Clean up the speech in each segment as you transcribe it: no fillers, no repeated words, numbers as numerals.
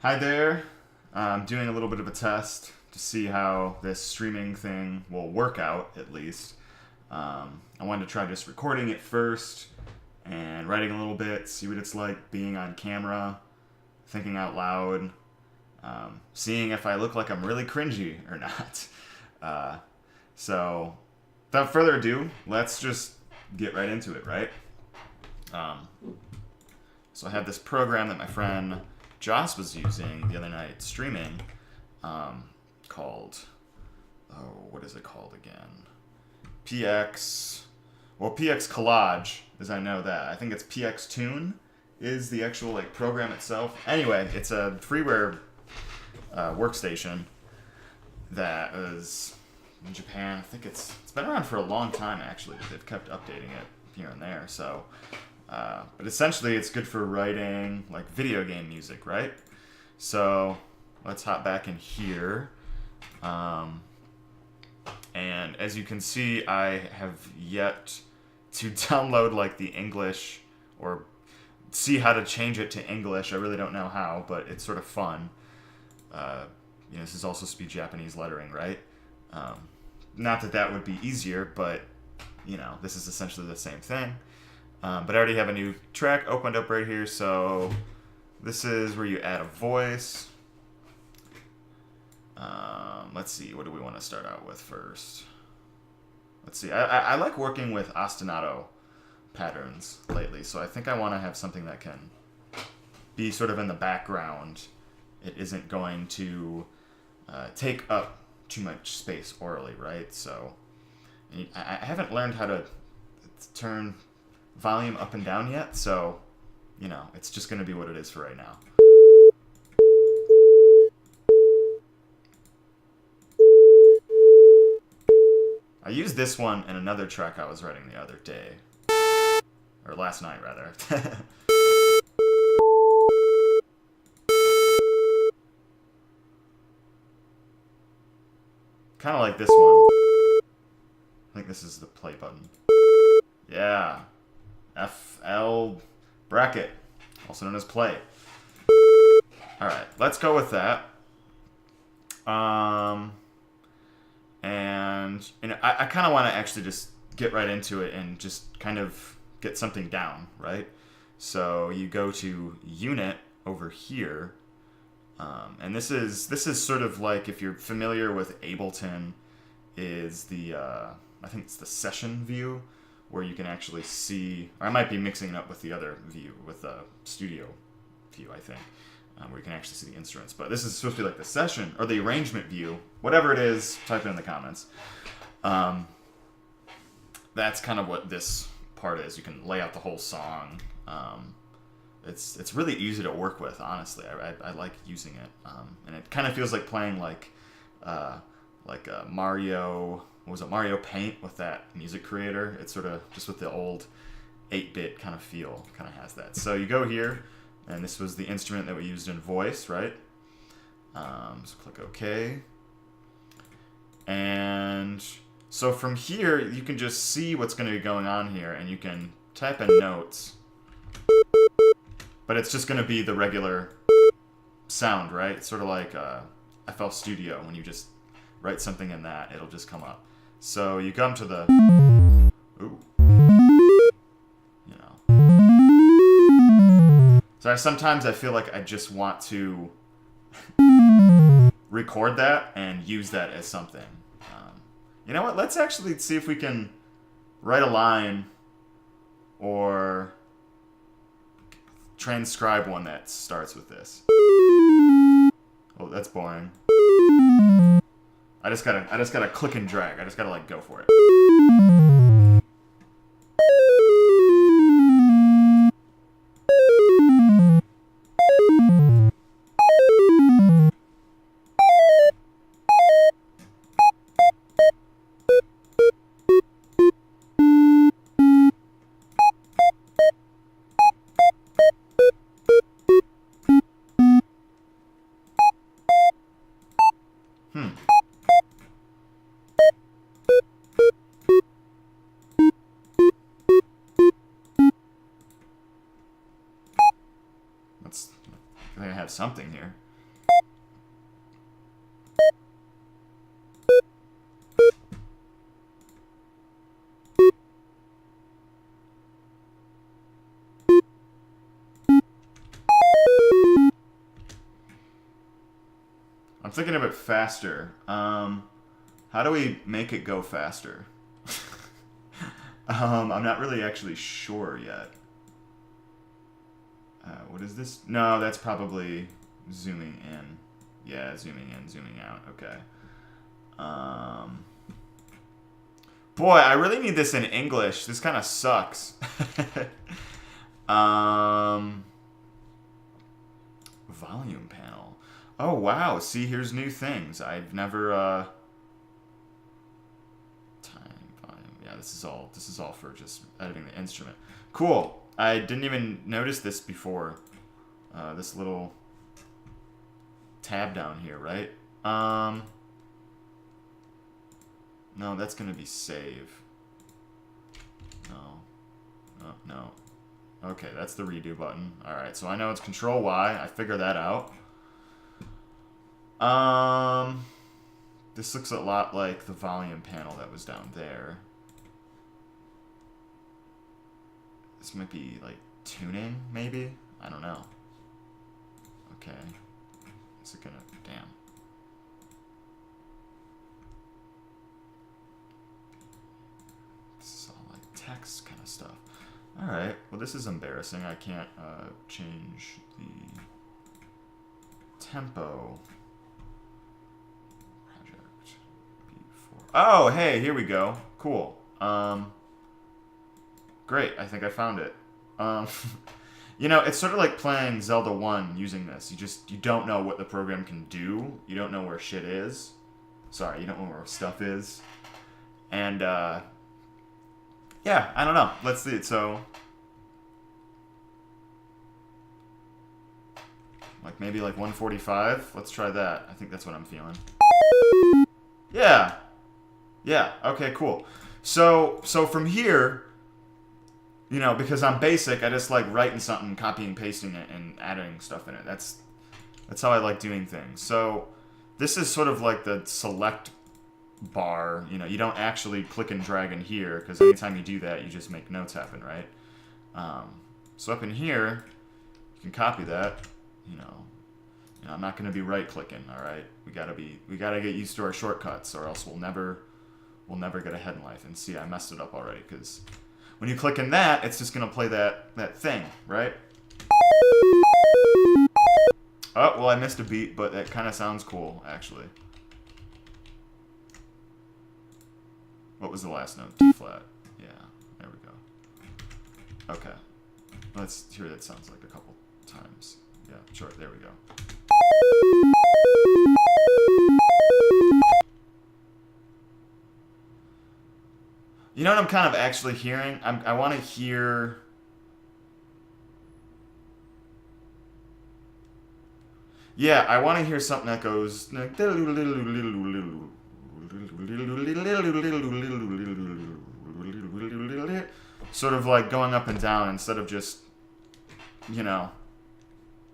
Hi there. I'm doing a little bit of a test to see how this streaming thing will work out, at least. I wanted to try just recording it first and writing a little bit, see what it's like being on camera, thinking out loud, seeing if I look like I'm really cringy or not. So, without further ado, let's just get right into it, right? So I have this program that my friend Joss was using the other night streaming, called, what is it called again? PxCollage, as I know that. I think it's PxTune is the actual program itself. Anyway, it's a freeware workstation that is in Japan. I think it's been around for a long time, actually. They've kept updating it here and there. So, but essentially, it's good for writing video game music, right? So let's hop back in here. And as you can see, I have yet to download the English or see how to change it to English. I really don't know how, but it's sort of fun. This is also supposed to be Japanese lettering, right? Not that that would be easier, but this is essentially the same thing. But I already have a new track opened up right here, so this is where you add a voice. Let's see, what do we want to start out with first? Let's see, I like working with ostinato patterns lately, so I think I want to have something that can be sort of in the background. It isn't going to take up too much space orally, right? So I haven't learned how to turn volume up and down yet, so it's just going to be what it is for right now. I used this one in another track I was writing the other day, or last night rather. Kind of like this one. I think this is the play button. Yeah. FL bracket, also known as play. Alright, let's go with that. And I kind of want to actually just get right into it and just kind of get something down, right? So you go to Unit over here, and this is sort of like, if you're familiar with Ableton, is the I think it's the session view, where you can actually see, or I might be mixing it up with the other view, with the studio view, I think, where you can actually see the instruments. But this is supposed to be like the session, or the arrangement view, whatever it is, type it in the comments. That's kind of what this part is. You can lay out the whole song. It's really easy to work with, honestly. I like using it. And it kind of feels like playing Mario... What was it, Mario Paint with that music creator? It's sort of just with the old 8-bit kind of feel, kind of has that. So you go here, and this was the instrument that we used in voice, right? So click OK. And so from here, you can just see what's going to be going on here, and you can type in notes. But it's just going to be the regular sound, right? It's sort of like FL Studio. When you just write something in that, it'll just come up. So you come to the, So sometimes I feel like I just want to record that and use that as something. You know what? Let's actually see if we can write a line or transcribe one that starts with this. Oh, that's boring. I just gotta click and drag. I just gotta go for it. I think I have something here. thinking of it faster. How do we make it go faster? I'm not really actually sure yet. What is this? No, that's probably zooming in. Yeah, zooming in, zooming out. Okay. Boy, I really need this in English. This kind of sucks. Volume panel. Oh, wow. See, here's new things. I've never, Yeah, this is all for just editing the instrument. Cool. I didn't even notice this before. This little tab down here, right? No, that's gonna be save. No. Oh, no. Okay, that's the redo button. Alright, so I know it's Control Y. I figured that out. This looks a lot like the volume panel that was down there. This might be, like, tuning, maybe? I don't know. Okay. Is it gonna... Damn. This is all, like, text kind of stuff. Alright. Well, this is embarrassing. I can't, change the tempo. Project B4. Oh, hey, here we go. Cool. Great, I think I found it. You know, it's sort of like playing Zelda 1 using this. You don't know what the program can do. You don't know where shit is. Sorry, you don't know where stuff is. And, yeah, I don't know. Let's see it. So, like, maybe like 145. Let's try that. I think that's what I'm feeling. Yeah. Yeah, okay, cool. So from here... You know, because I'm basic, I just like writing something, copying, pasting it, and adding stuff in it. That's how I like doing things. So this is sort of like the select bar. You know, you don't actually click and drag in here, because anytime you do that, you just make notes happen, right? So up in here, you can copy that. You know I'm not going to be right-clicking. All right, we gotta get used to our shortcuts, or else we'll never get ahead in life. And see, I messed it up already, because when you click in that, it's just going to play that thing, right? Oh, well, I missed a beat, but that kind of sounds cool, actually. What was the last note? D flat. Yeah, there we go. Okay. Let's hear that sounds like a couple times. Yeah, sure, there we go. You know what I'm kind of actually hearing? I want to hear... Yeah, I want to hear something that goes... Sort of like going up and down instead of just, you know,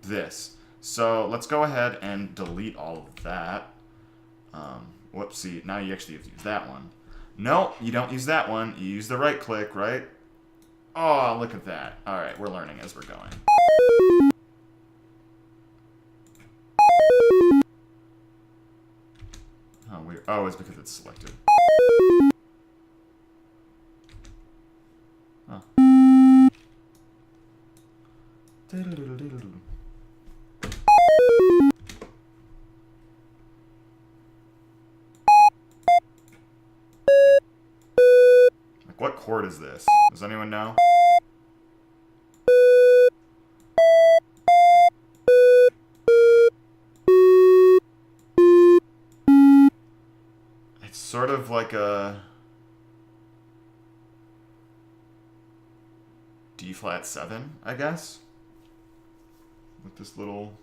this. So let's go ahead and delete all of that. Whoopsie, now you actually have to use that one. No, you don't use that one. You use the right click, right? Oh, look at that. All right, we're learning as we're going. Oh, weird. Oh, it's because it's selected. Huh. What chord is this? Does anyone know? It's sort of like a D flat 7, I guess. With this little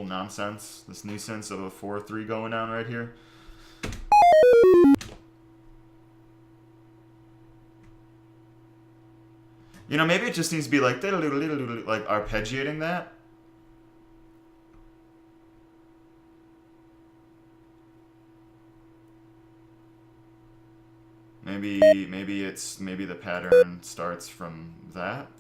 nonsense, this nuisance of a 4-3 going on right here. You know, maybe it just needs to be like arpeggiating that. Maybe the pattern starts from that.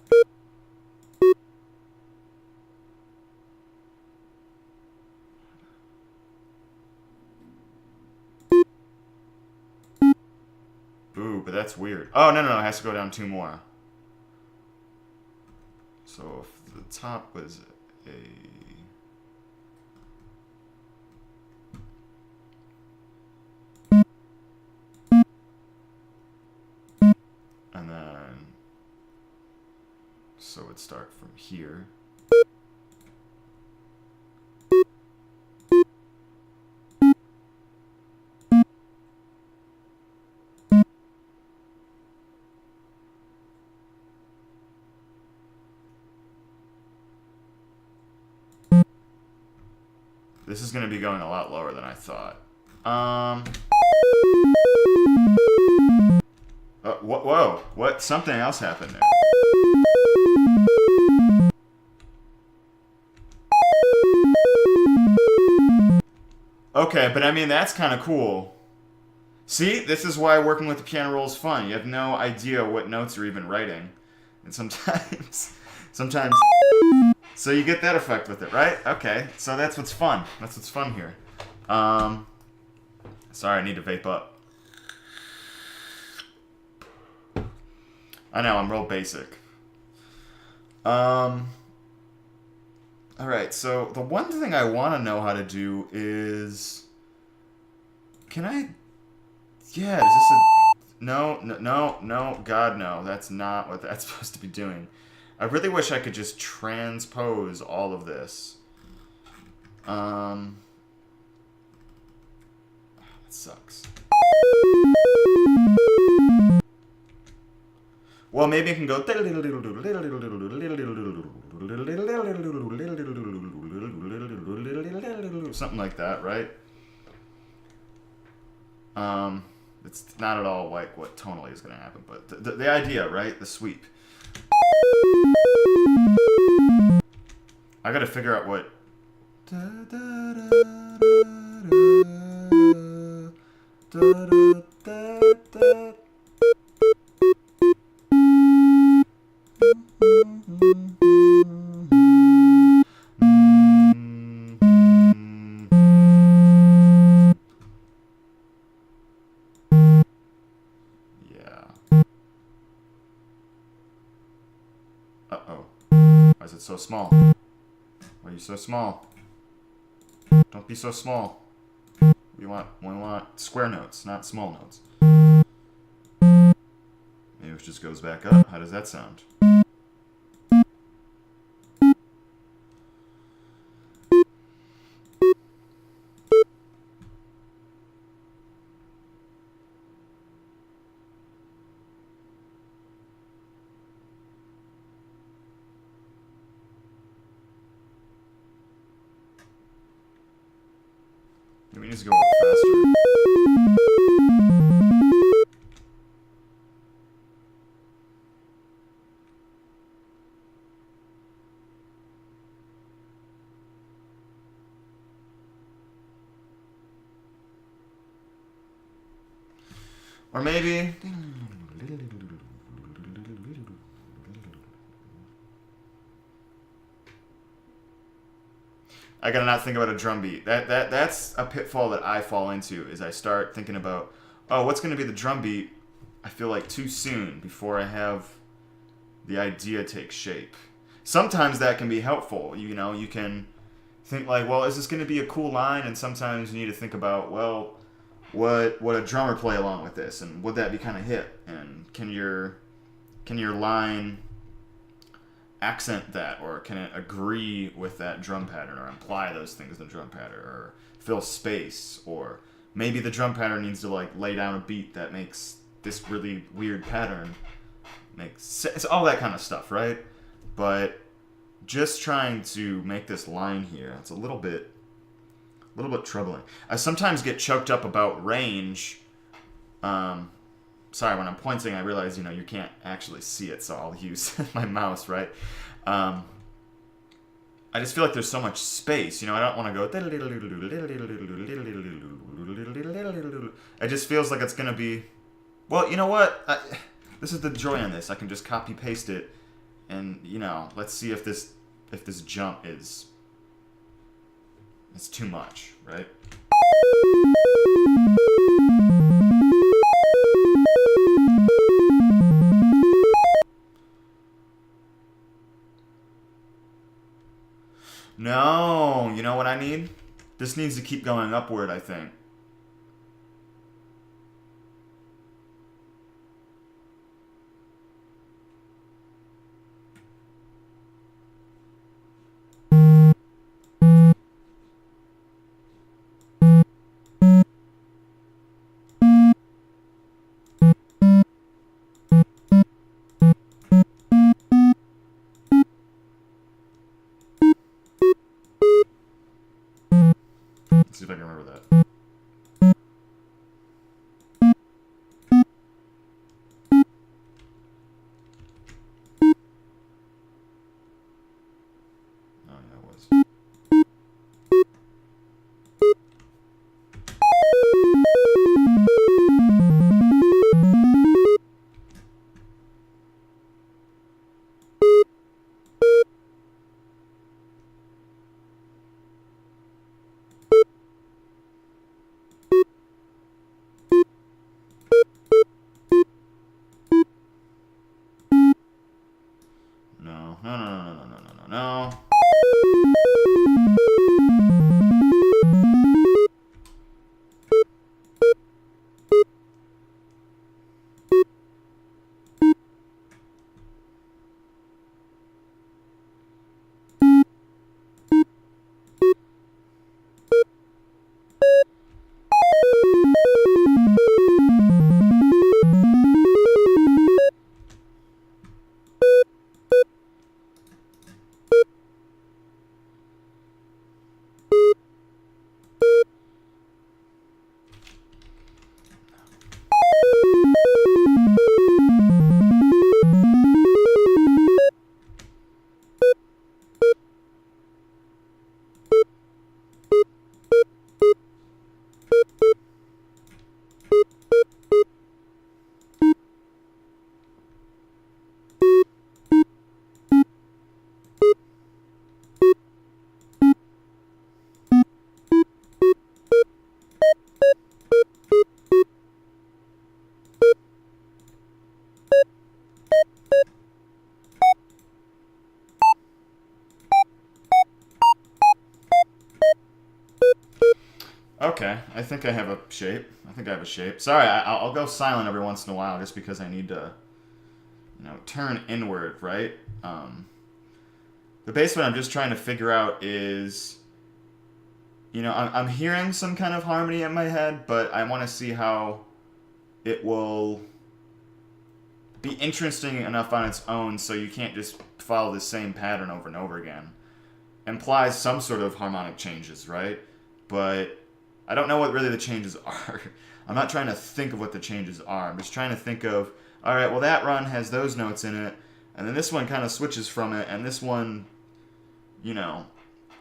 Ooh, but that's weird. Oh, no, it has to go down 2 more. So if the top was a... And then... So it'd start from here. This is going to be going a lot lower than I thought. Whoa. What? Something else happened there. Okay, but I mean, that's kind of cool. See? This is why working with the piano roll is fun. You have no idea what notes you're even writing. And sometimes... So you get that effect with it, right? Okay, so that's what's fun. That's what's fun here. Sorry, I need to vape up. I know, I'm real basic. Alright, so the one thing I want to know how to do is... Can I... Yeah, is this a... No, God, no. That's not what that's supposed to be doing. I really wish I could just transpose all of this. That sucks. Well, maybe I can go... Something like that, right? It's not at all like what tonally is going to happen, but the idea, right? The sweep. I gotta figure out what... Uh-oh. Why is it so small? Why are you so small? Don't be so small. We want square notes, not small notes. Maybe it just goes back up. How does that sound? We need to go up faster. Or maybe... I gotta not think about a drum beat. That's a pitfall that I fall into, is I start thinking about, oh, what's gonna be the drum beat? I feel like too soon before I have the idea take shape. Sometimes that can be helpful. You know, you can think like, well, is this gonna be a cool line? And sometimes you need to think about, well, what a drummer play along with this, and would that be kind of hit? And can your line accent that, or can it agree with that drum pattern, or imply those things in the drum pattern, or fill space, or maybe the drum pattern needs to like lay down a beat that makes this really weird pattern make sense, all that kind of stuff, right? But just trying to make this line here, it's a little bit troubling. I sometimes get choked up about range. Sorry, when I'm pointing, I realize, you can't actually see it, so I'll use my mouse, right? I just feel like there's so much space. I don't want to go... It just feels like it's going to be... Well, you know what? This is the joy in this. I can just copy-paste it, and, let's see if this jump is... It's too much, right? No, you know what I need? This needs to keep going upward, I think. Let's see if I can remember that. Oh, yeah, it was. No, no, no, no, no, no, no, no, no. Okay, I think I have a shape. I think I have a shape. Sorry, I'll go silent every once in a while just because I need to, turn inward, right? The bass what I'm just trying to figure out is, I'm hearing some kind of harmony in my head, but I want to see how it will be interesting enough on its own so you can't just follow the same pattern over and over again. Implies some sort of harmonic changes, right? But I don't know what really the changes are. I'm not trying to think of what the changes are. I'm just trying to think of, all right, well, that run has those notes in it, and then this one kind of switches from it, and this one,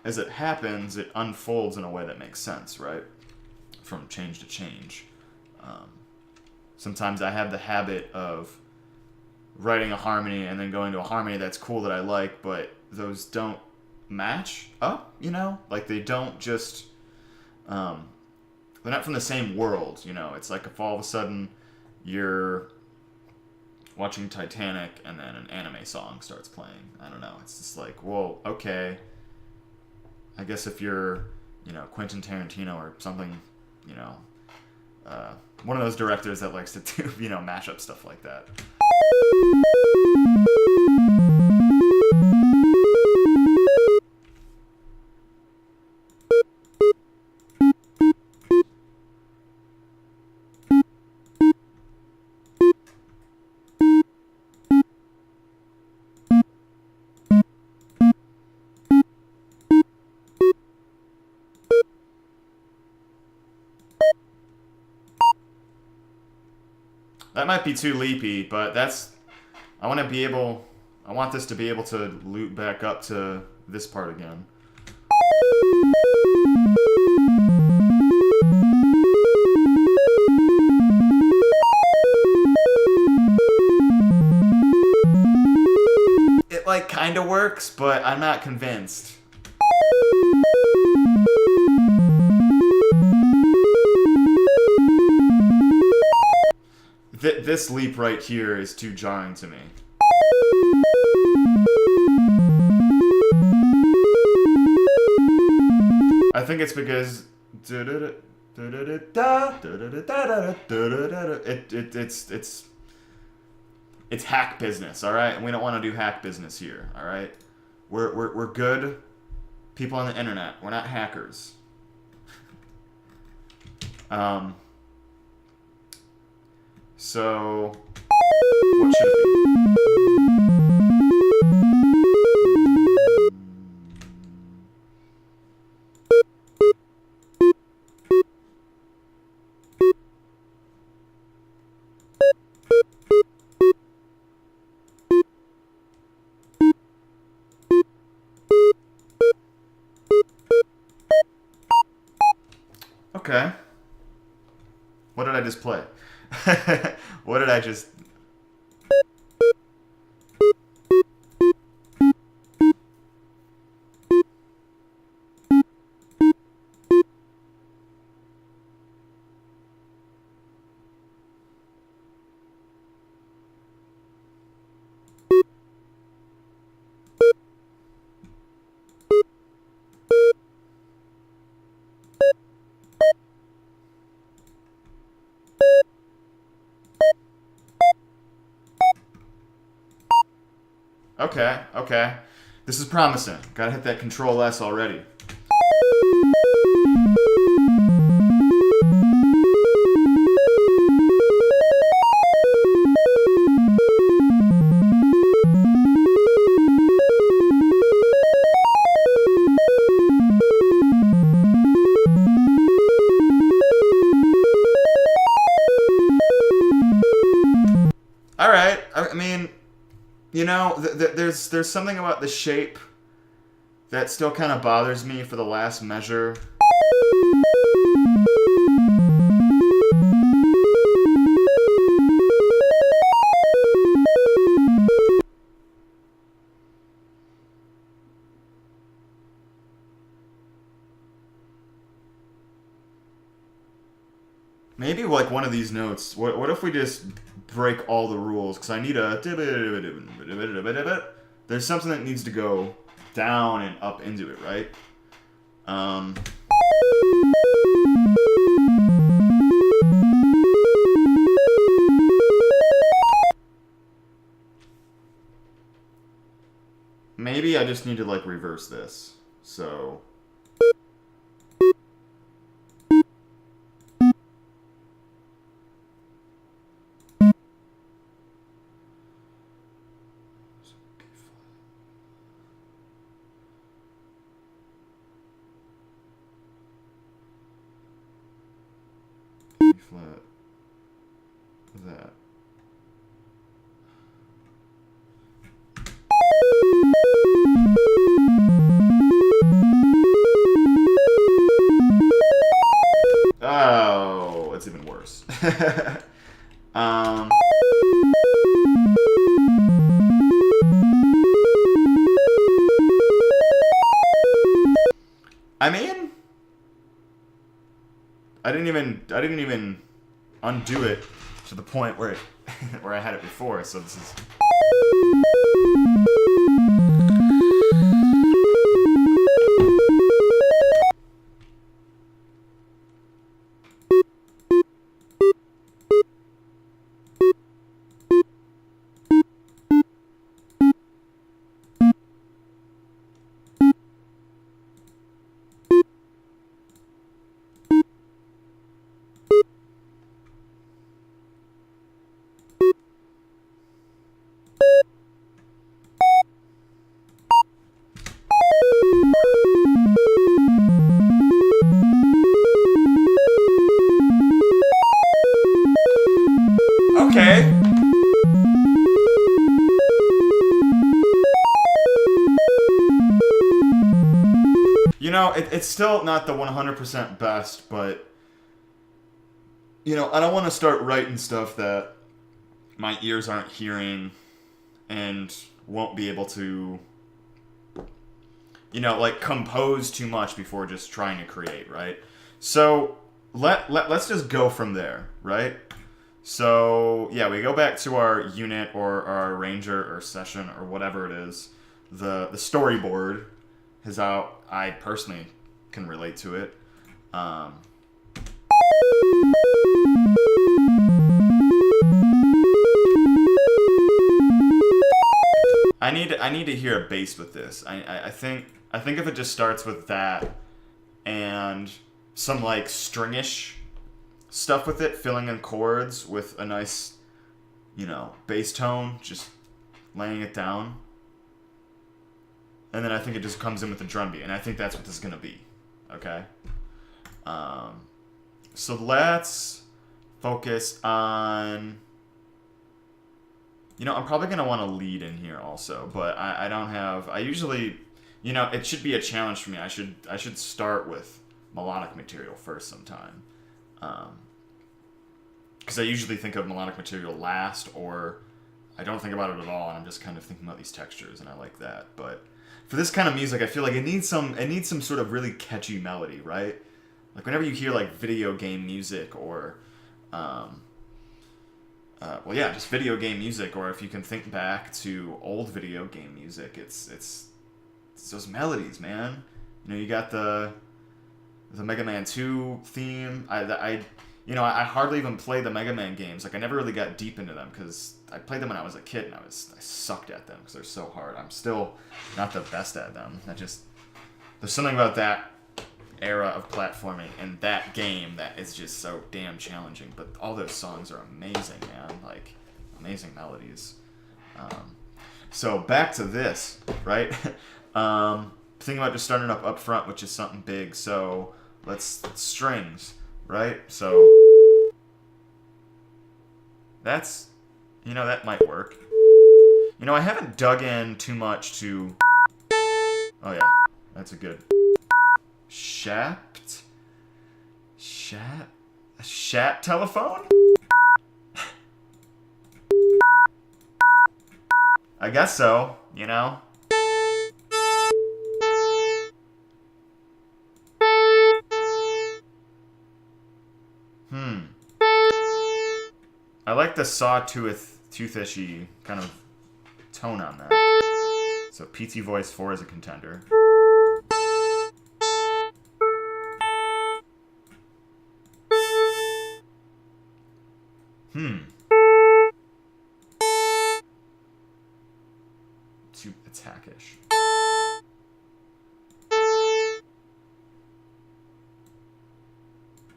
as it happens, it unfolds in a way that makes sense, right? From change to change. Sometimes I have the habit of writing a harmony and then going to a harmony that's cool that I like, but those don't match up, Like they don't just... they're not from the same world, It's like if all of a sudden you're watching Titanic and then an anime song starts playing. I don't know. It's just like, well, okay. I guess if you're, Quentin Tarantino or something, one of those directors that likes to do, mash up stuff like that. That might be too leapy, but I want this to be able to loop back up to this part again. It kind of works, but I'm not convinced. This leap right here is too jarring to me. think it's because it's hack business, all right? And we don't want to do hack business here, all right? We're good people on the internet. We're not hackers. So what should it be? Okay. What did I just play? What did I just... Okay, okay. This is promising. Gotta hit that Control S already. All right. I mean, you know, there's something about the shape that still kind of bothers me for the last measure. Maybe like one of these notes. What if we just break all the rules? Because I need a... There's something that needs to go down and up into it, right? Maybe I just need to like reverse this. So... flat that. Oh, it's even worse. I mean, I didn't even undo it to the point where where I had it before. So this is. Okay. You know, it's still not the 100% best, but, you know, I don't want to start writing stuff that my ears aren't hearing and won't be able to, you know, like compose too much before just trying to create, right? So let's just go from there, right? So yeah, we go back to our unit or our arranger or session or whatever it is. The storyboard is out. I personally can relate to it. I need to hear a bass with this. I think if it just starts with that and some like stringish stuff with it, filling in chords with a nice, you know, bass tone, just laying it down. And then I think it just comes in with the drum beat, and I think that's what this is gonna be. Okay. So let's focus on. You know, I'm probably going to want to lead in here also, but I don't have... I usually... You know, it should be a challenge for me. I should start with melodic material first sometime. Because I usually think of melodic material last, or I don't think about it at all, and I'm just kind of thinking about these textures, and I like that. But for this kind of music, I feel like it needs some sort of really catchy melody, right? Like whenever you hear like video game music or... well, yeah, just video game music, or if you can think back to old video game music, it's those melodies, man. You know, you got the Mega Man 2 theme. I hardly even play the Mega Man games. Like, I never really got deep into them because I played them when I was a kid, and I sucked at them because they're so hard. I'm still not the best at them. There's something about that era of platforming and that game that is just so damn challenging, but all those songs are amazing, man. Like, amazing melodies. So back to this, right? Thinking about just starting up front, which is something big. So let's strings, right? So that's, you know, that might work. You know, I haven't dug in too much to... Oh yeah, that's a good... Shat telephone? I guess so, you know? I like the sawtoothishy kind of tone on that. So PT Voice 4 is a contender. Too attackish.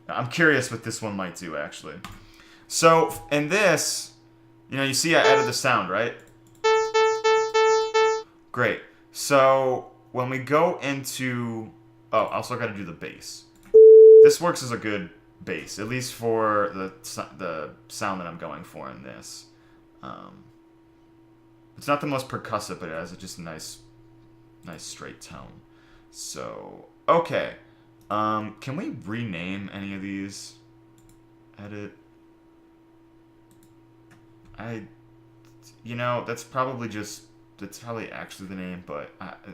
I'm curious what this one might do, actually. So, in this, you know, you see I added the sound, right? Great. So, when we go into... Oh, I also got to do the bass. This works as a good bass, at least for the sound that I'm going for in this. It's not the most percussive, but it has just a nice straight tone. So, okay. Can we rename any of these? Edit. You know, that's probably actually the name, but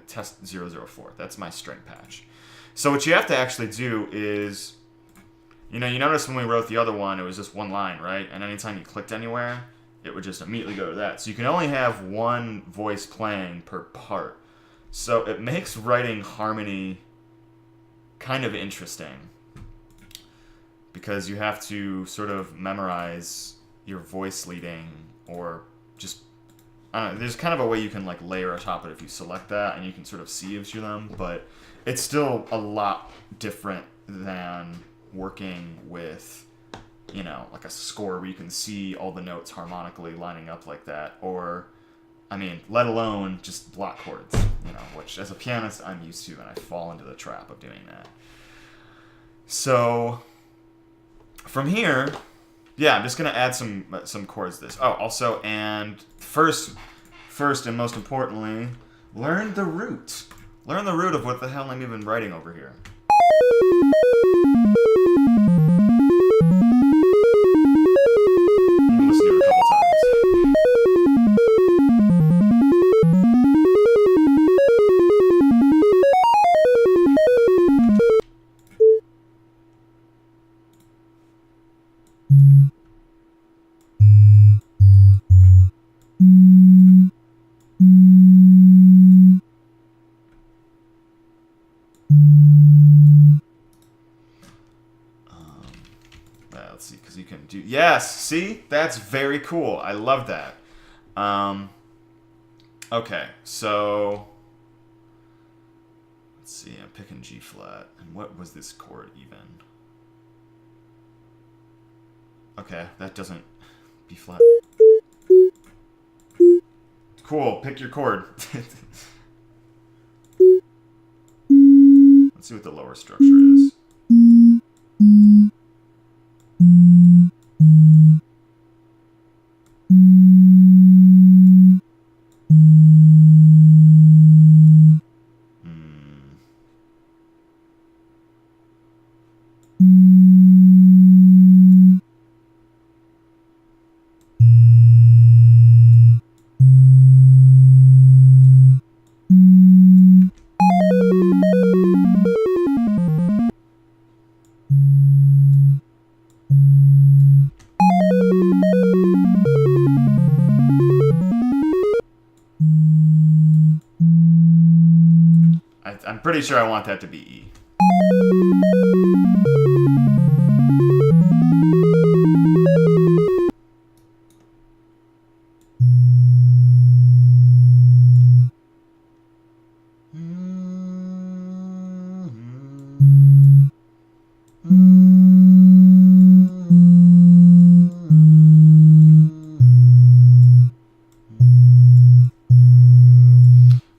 test 004. That's my string patch. So what you have to actually do is, you know, you notice when we wrote the other one, it was just one line, right? And anytime you clicked anywhere, it would just immediately go to that. So you can only have one voice playing per part. So it makes writing harmony kind of interesting, because you have to sort of memorize your voice leading, or just, I don't know, there's kind of a way you can like layer atop it if you select that, and you can sort of sieve through them, but it's still a lot different than working with, you know, like a score where you can see all the notes harmonically lining up like that, or, I mean, let alone just block chords, you know, which as a pianist I'm used to, and I fall into the trap of doing that. So from here, yeah, I'm just gonna add some chords to this. Oh, also, and first and most importantly, learn the root. Learn the root of what the hell I'm even writing over here. You can listen to it a couple times. because you can do... Yes, see? That's very cool. I love that. Okay, so... Let's see, I'm picking G flat. And what was this chord even? Okay, that doesn't... B flat. Cool, pick your chord. Let's see what the lower structure is. I'm pretty sure I want that to be E.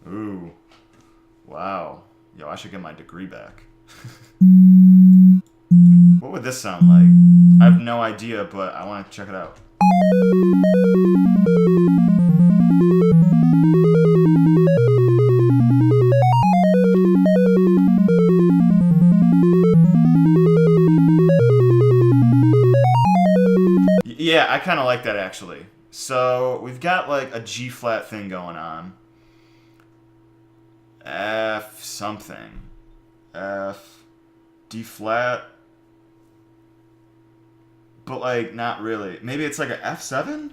Ooh. Wow. Yo, I should get my degree back. What would this sound like? I have no idea, but I want to check it out. Yeah, I kind of like that actually. So we've got like a G flat thing going on. F something. F D flat. But like not really. Maybe it's like a F7?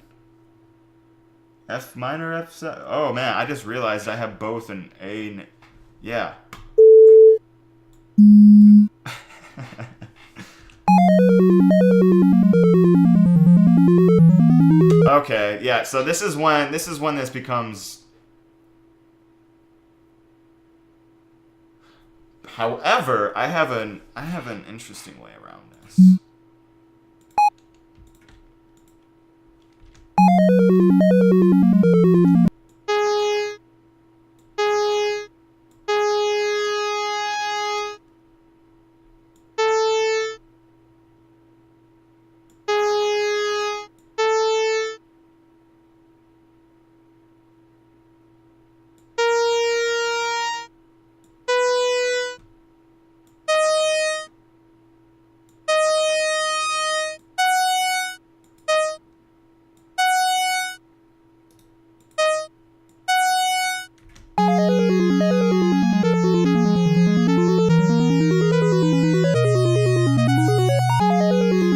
F minor F7. Oh man, I just realized I have both an A and yeah. Okay, yeah, so this is when this becomes... However, I have an interesting way around this.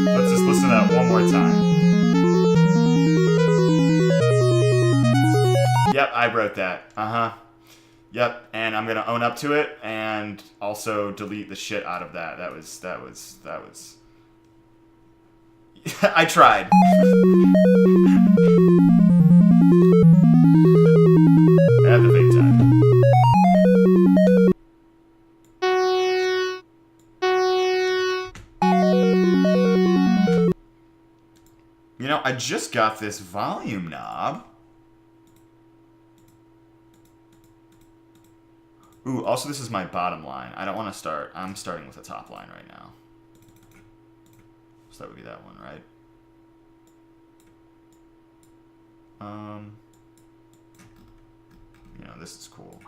Let's just listen to that one more time. Yep, I wrote that. Yep, and I'm gonna own up to it and also delete the shit out of that. That was I tried. I had the big time. You know, I just got this volume knob. Ooh, also this is my bottom line. I don't want to start. I'm starting with the top line right now. So that would be that one, right? You know, this is cool.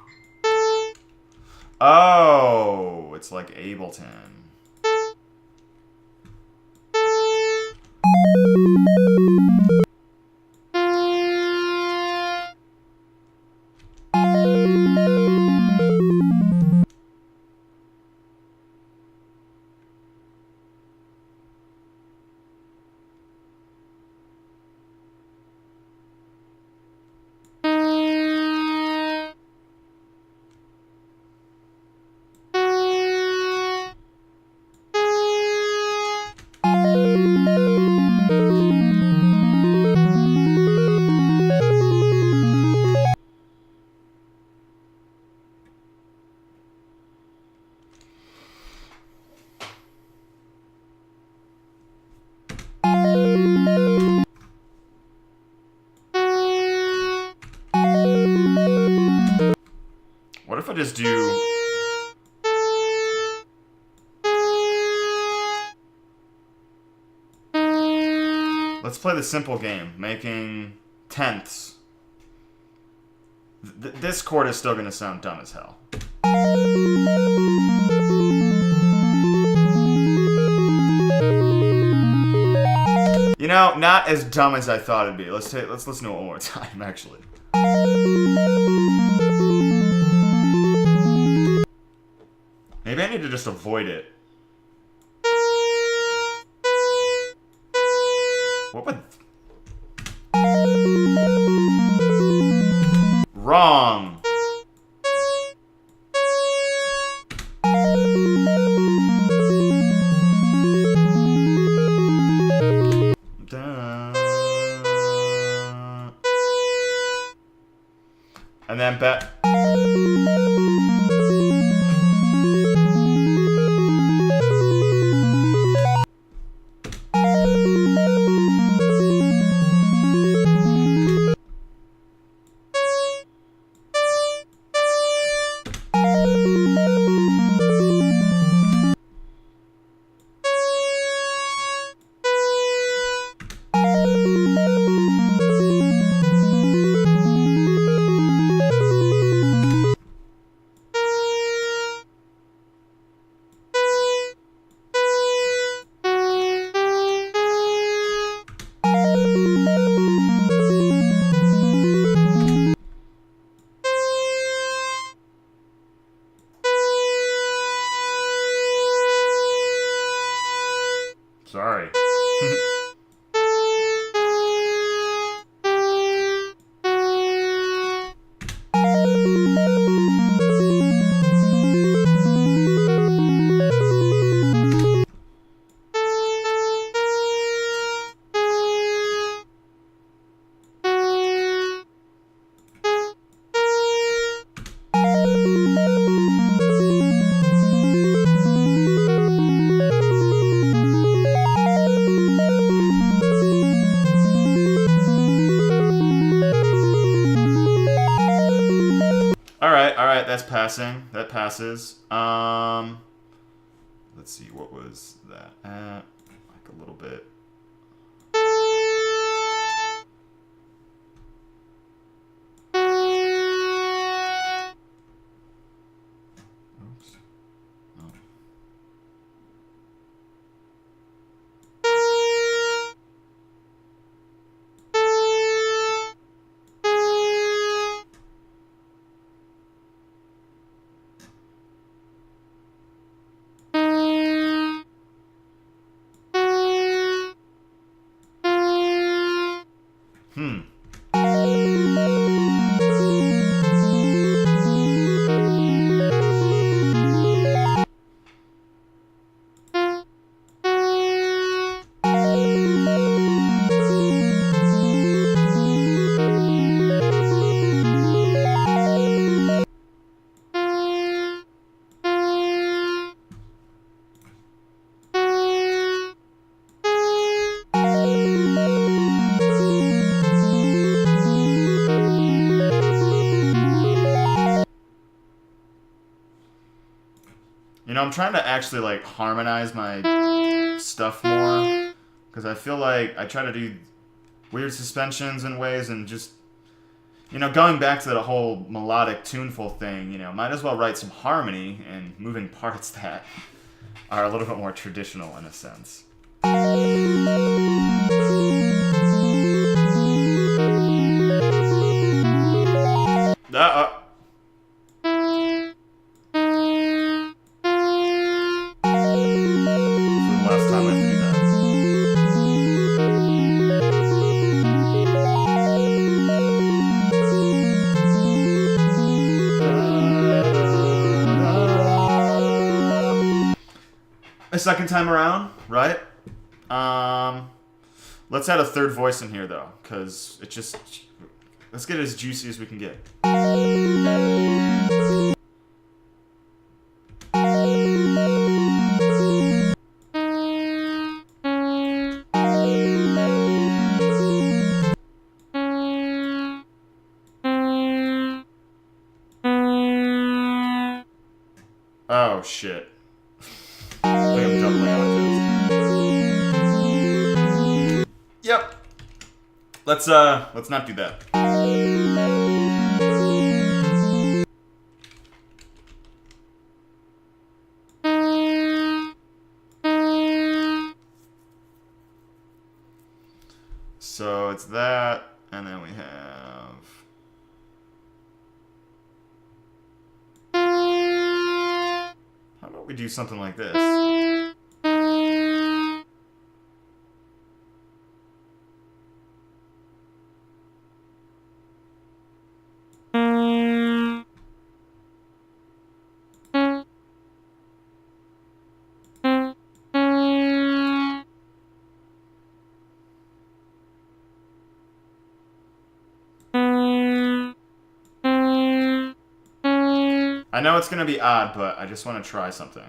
Oh, it's like Ableton. just do... Let's play the simple game, making tenths. This chord is still going to sound dumb as hell. You know, not as dumb as I thought it'd be. Let's listen to it one more time, actually. Maybe I need to just avoid it. What would... Wrong. And then bet. Sorry. Alright, that's passing. That passes. Let's see, what was that at? Like a little bit. Oops. Oh. You know, I'm trying to actually, like, harmonize my stuff more. Because I feel like I try to do weird suspensions in ways and just, you know, going back to the whole melodic, tuneful thing, you know, might as well write some harmony and moving parts that are a little bit more traditional in a sense. Second time around, right? Let's add a third voice in here though, because it just, let's get it as juicy as we can get. Oh shit. I think I'm doubling octaves. Yep. Let's not do that. So it's that, and then we have... How about we do something like this? I know it's going to be odd, but I just want to try something.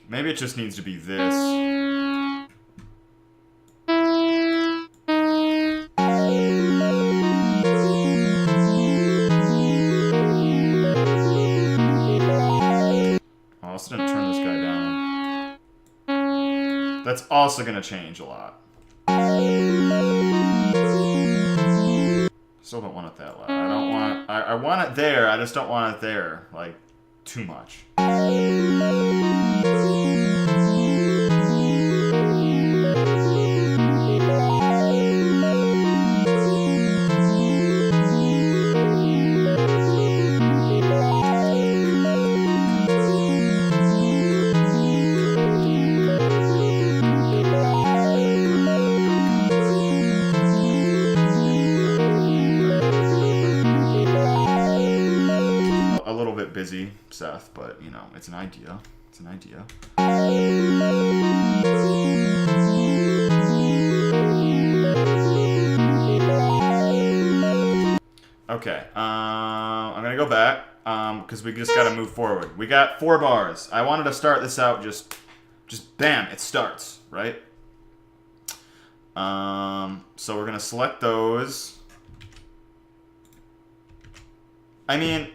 Maybe it just needs to be this. I also didn't turn this guy down. That's also going to change a lot. Still don't want it that loud. I don't want... I want it there, I just don't want it there, like, too much. Busy, Seth, but you know, it's an idea. It's an idea. Okay, I'm gonna go back because we just gotta move forward. We got 4 bars. I wanted to start this out just bam, it starts, right? So we're gonna select those. I mean,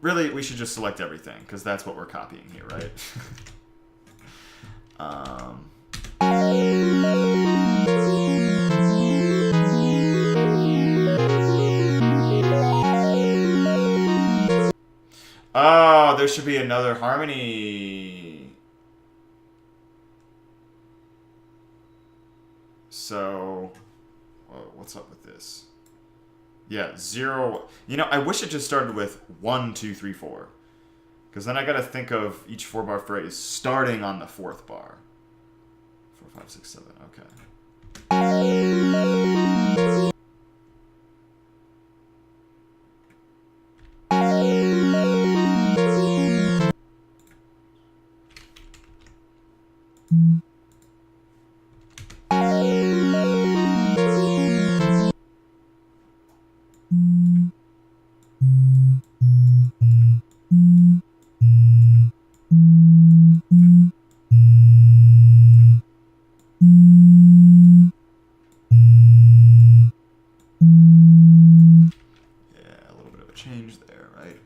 really, we should just select everything, because that's what we're copying here, right? Oh, there should be another harmony. So, what's up with this? Yeah, 0. You know, I wish it just started with 1, 2, 3, 4. Because then I gotta think of each 4-bar phrase starting on the 4th bar. 4, 5, 6, 7. Okay. Change there, right?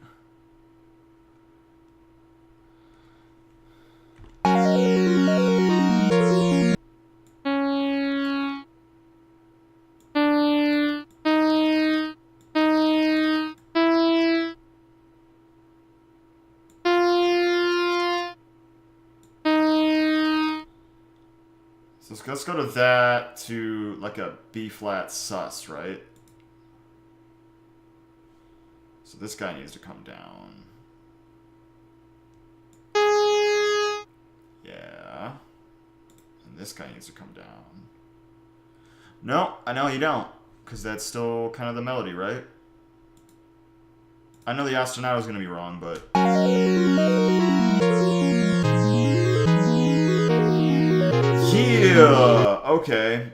So let's go to that, to like a B flat sus, right? So this guy needs to come down. Yeah. And this guy needs to come down. No, I know you don't. Because that's still kind of the melody, right? I know the ostinato is going to be wrong, but... Yeah! Okay.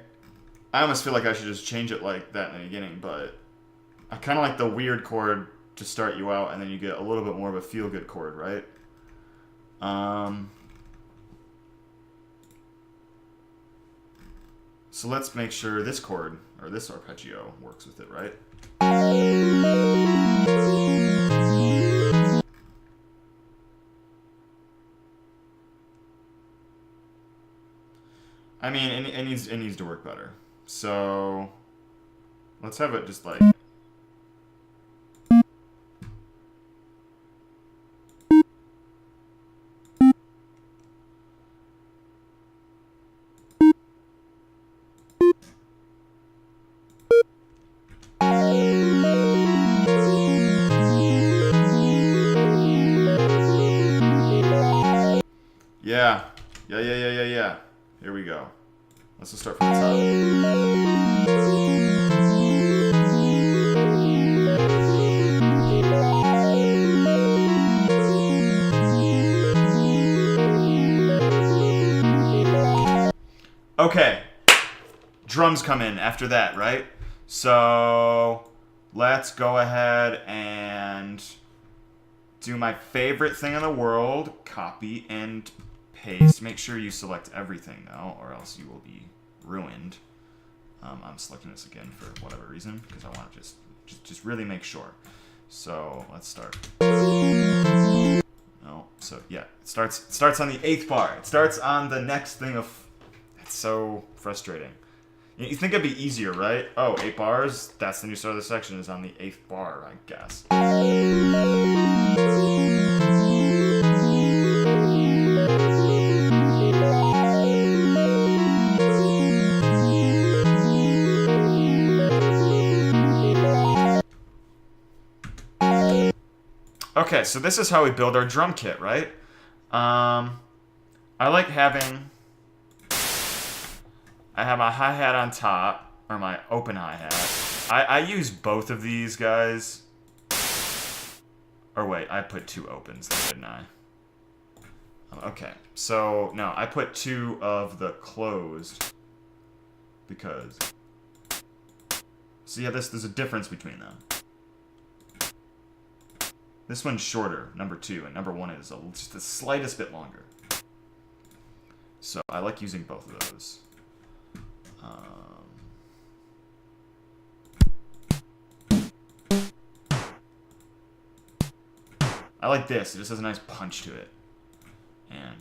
I almost feel like I should just change it like that in the beginning, but... I kind of like the weird chord to start you out, and then you get a little bit more of a feel-good chord, right? So let's make sure this chord, or this arpeggio, works with it, right? I mean, it needs to work better. So let's have it just like... Yeah. Here we go. Let's just start from the top. Okay. Drums come in after that, right? So let's go ahead and do my favorite thing in the world, copy and paste. Make sure you select everything though, or else you will be ruined. I'm selecting this again for whatever reason, because I want to just really make sure. So let's start. No, so yeah, it starts on the 8th bar. It starts on the next thing of... It's so frustrating. You think it'd be easier, right? Oh, 8 bars? That's the new start of the section, is on the 8th bar, I guess. Okay, so this is how we build our drum kit, right? I like having... I have my hi-hat on top, or my open hi-hat. I use both of these guys. Or wait, I put 2 opens, didn't I? Okay, so, no, I put 2 of the closed. Because... So yeah, there's a difference between them. This one's shorter, number 2, and number 1 is just the slightest bit longer. So I like using both of those. I like this. It just has a nice punch to it. And...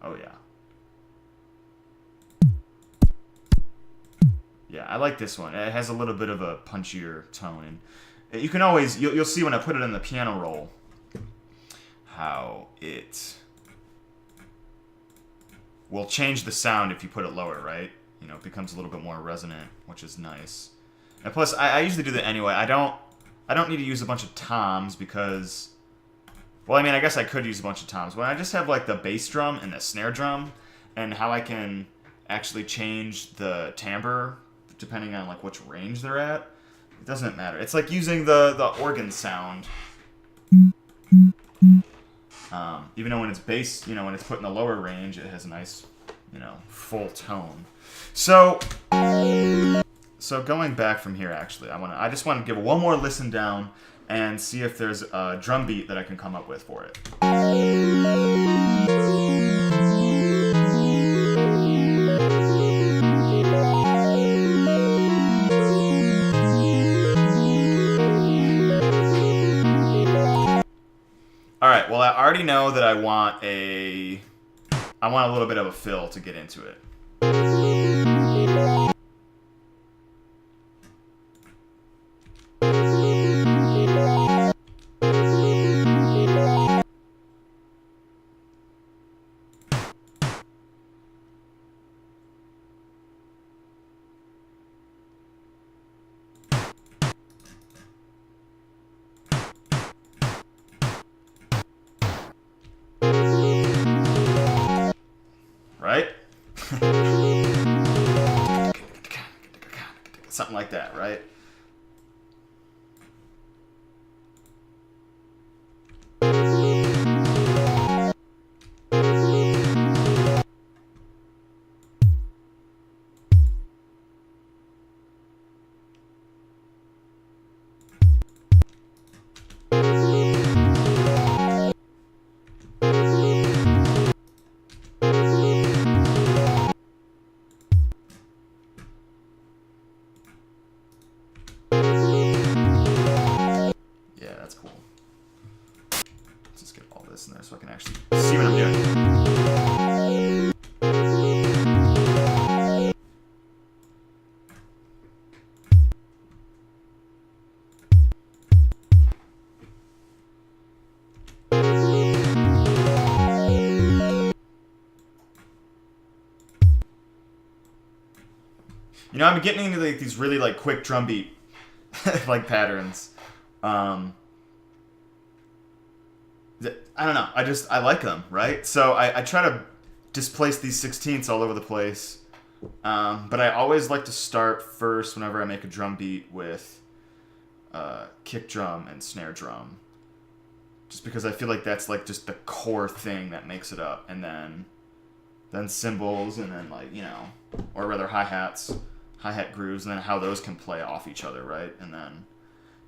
oh, yeah. Yeah, I like this one. It has a little bit of a punchier tone. And you can always... You'll see when I put it in the piano roll how it will change the sound if you put it lower, right? You know, it becomes a little bit more resonant, which is nice. And plus, I usually do that anyway. I don't need to use a bunch of toms because... Well, I mean, I guess I could use a bunch of toms. When I just have, like, the bass drum and the snare drum, and how I can actually change the timbre depending on, like, which range they're at, it doesn't matter. It's like using the organ sound. Even though when it's bass, you know, when it's put in the lower range, it has a nice, you know, full tone. So going back from here, actually, I just want to give one more listen down and see if there's a drum beat that I can come up with for it. Alright, well I already know that I want a little bit of a fill to get into it. something like that, right? In there so I can actually see what I'm doing. You know, I'm getting into like these really like quick drum beat like patterns. I don't know. I like them, right? So I try to displace these 16ths all over the place. But I always like to start first whenever I make a drum beat with kick drum and snare drum. Just because I feel like that's like just the core thing that makes it up. And then cymbals and then like, you know, or rather hi-hats, hi-hat grooves, and then how those can play off each other, right? And then,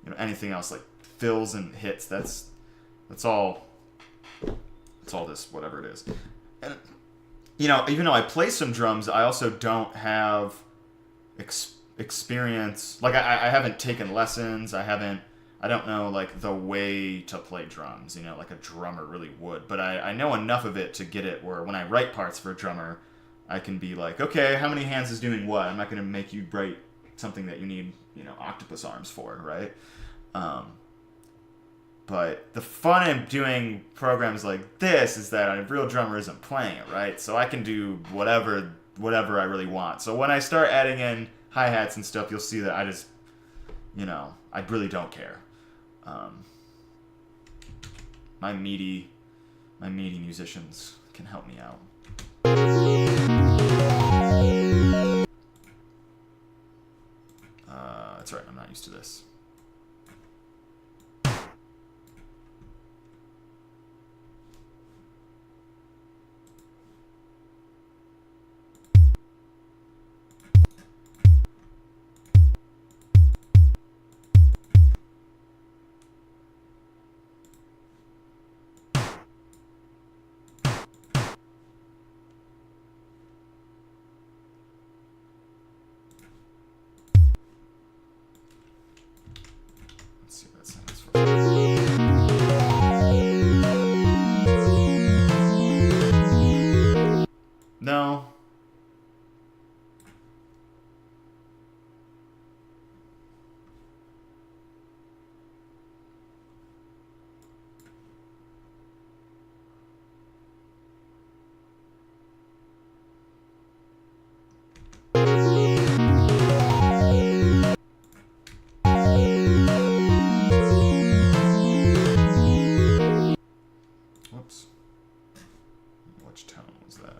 you know, anything else like fills and hits, that's all this, whatever it is. And, you know, even though I play some drums, I also don't have experience. Like, I haven't taken lessons. I don't know, like, the way to play drums, you know, like a drummer really would. But I know enough of it to get it where when I write parts for a drummer, I can be like, okay, how many hands is doing what? I'm not going to make you write something that you need, you know, octopus arms for, right? But the fun in doing programs like this is that a real drummer isn't playing it, right? So I can do whatever I really want. So when I start adding in hi-hats and stuff, you'll see that I just, you know, I really don't care. My meaty musicians can help me out. That's right, I'm not used to this. No. Whoops. Which tone was that?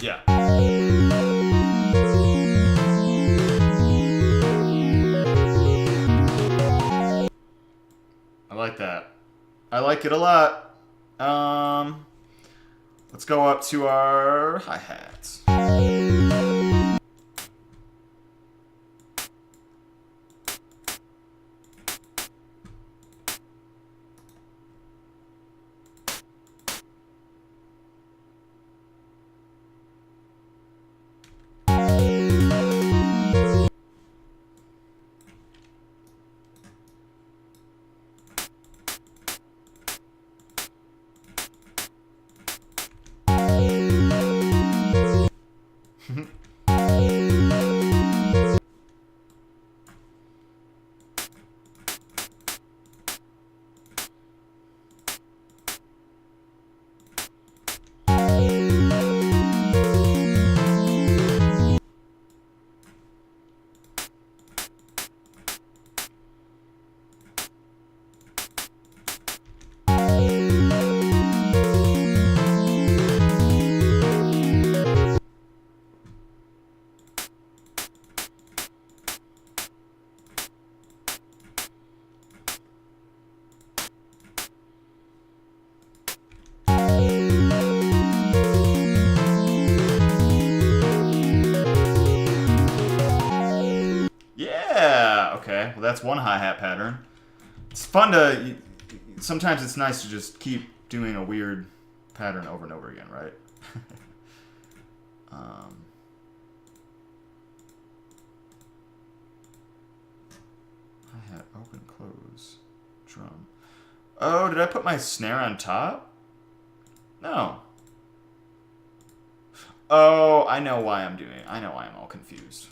Yeah. I like that. I like it a lot. Let's go up to our hi-hats. Yeah, okay. Well, that's one hi-hat pattern. It's fun to... Sometimes it's nice to just keep doing a weird pattern over and over again, right? Hi-hat, open, close, drum. Oh, did I put my snare on top? No. Oh, I know why I'm doing it. I know why I'm all confused.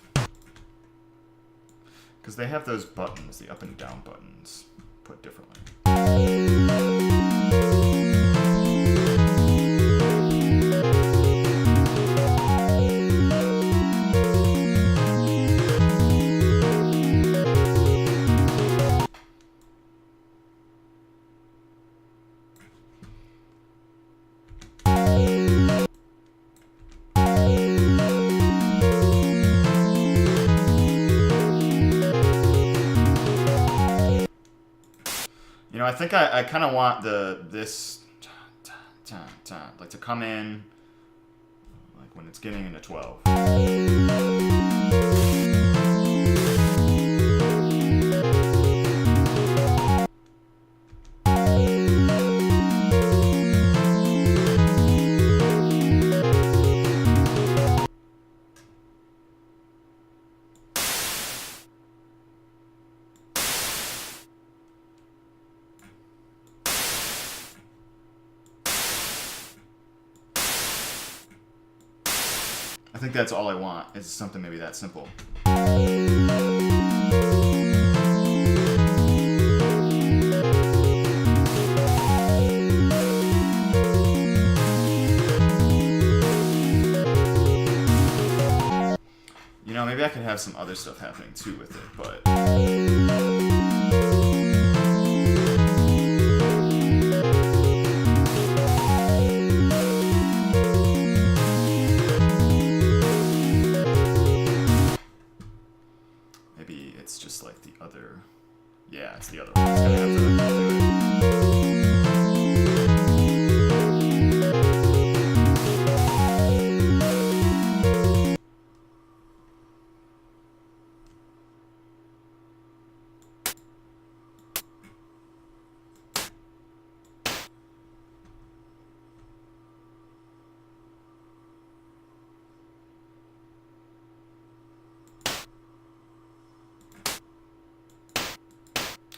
Because they have those buttons, the up and down buttons, put differently. I think I kind of want this like to come in like when it's getting into 12. I think that's all I want, is something maybe that simple. You know, maybe I could have some other stuff happening too with it, but... it's just like the other... Yeah, it's the other one. It's gonna have to do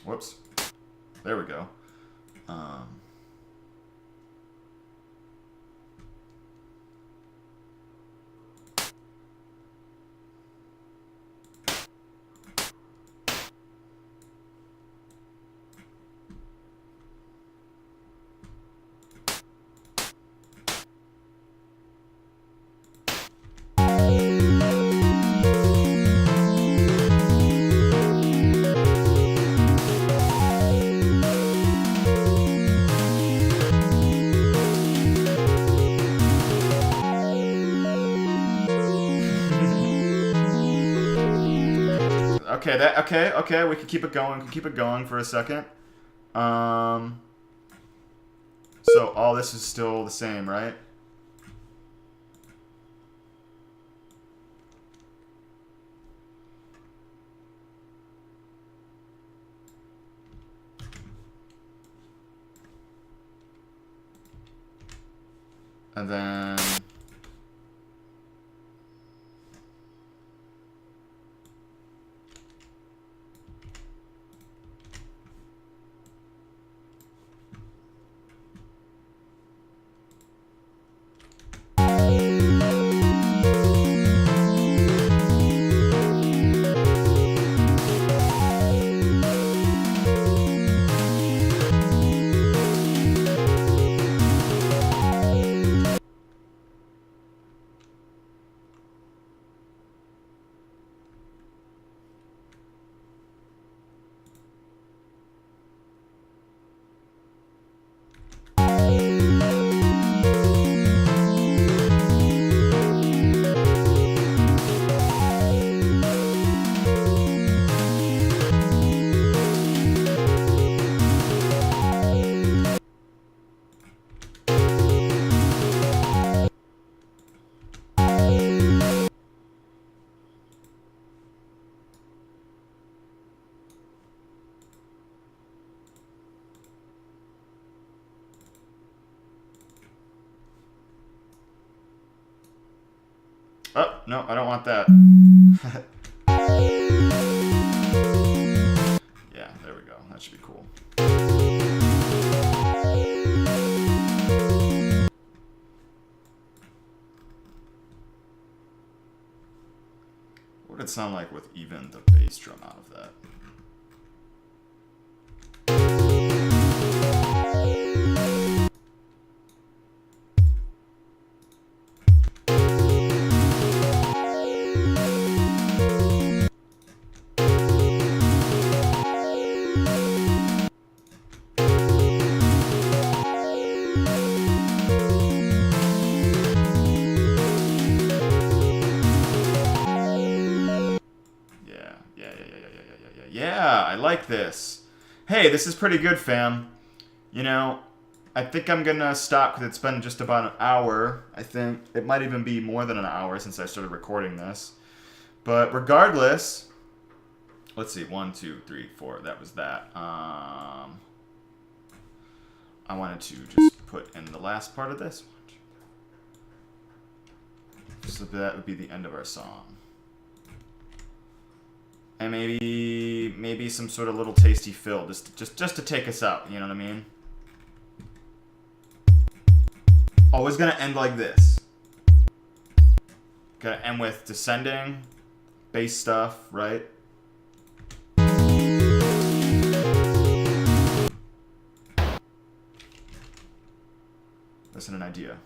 Whoops. There we go. Okay, we can keep it going. We can keep it going for a second. So all this is still the same, right? And then oh, no, I don't want that. Yeah, there we go. That should be cool. What would it sound like with even the bass drum out of that? Yeah, I like this. Hey, this is pretty good, fam. You know, I think I'm gonna stop because it's been just about an hour. I think it might even be more than an hour since I started recording this. But regardless, let's see, 1, 2, 3, 4. That was that. I wanted to just put in the last part of this. So that would be the end of our song. And maybe some sort of little tasty fill, just to take us out. You know what I mean? Always gonna end like this. Gonna end with descending, bass stuff, right? Listen, an idea.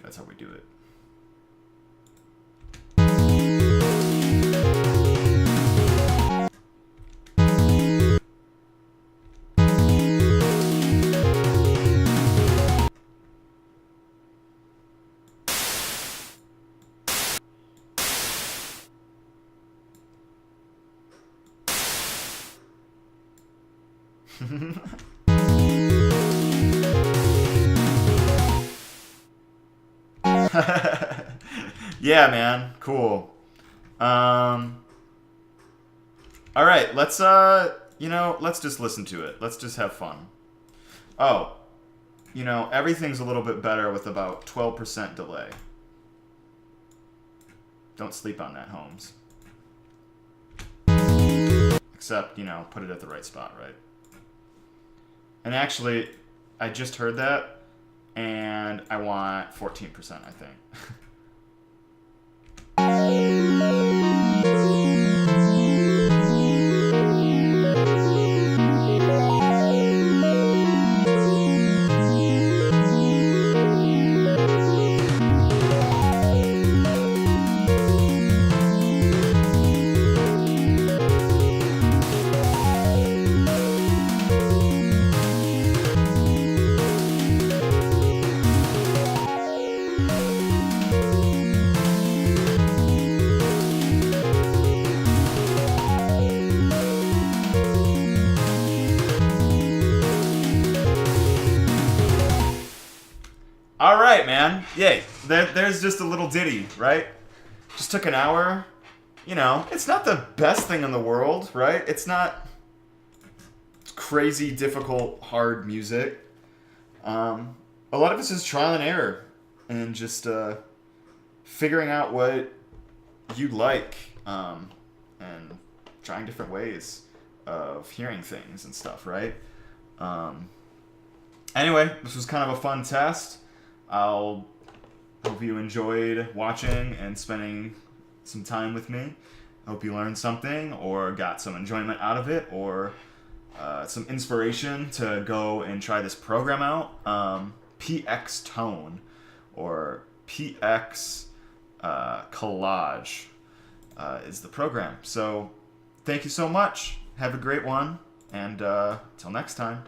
That's how we do it. Yeah, man. Cool. All right, let's let's just listen to it. Let's just have fun. Oh, everything's a little bit better with about 12% delay. Don't sleep on that, Holmes. except, you know, put it at the right spot, right? And actually, I just heard that, and I want 14%, I think. All right, man. Yay. There's just a little ditty, right? Just took an hour. You know, it's not the best thing in the world, right? It's not crazy, difficult, hard music. A lot of this is trial and error and just figuring out what you like and trying different ways of hearing things and stuff, right? Anyway, this was kind of a fun test. I'll hope you enjoyed watching and spending some time with me. I hope you learned something or got some enjoyment out of it or some inspiration to go and try this program out. PX Tone or PX Collage is the program. So thank you so much. Have a great one. And till next time.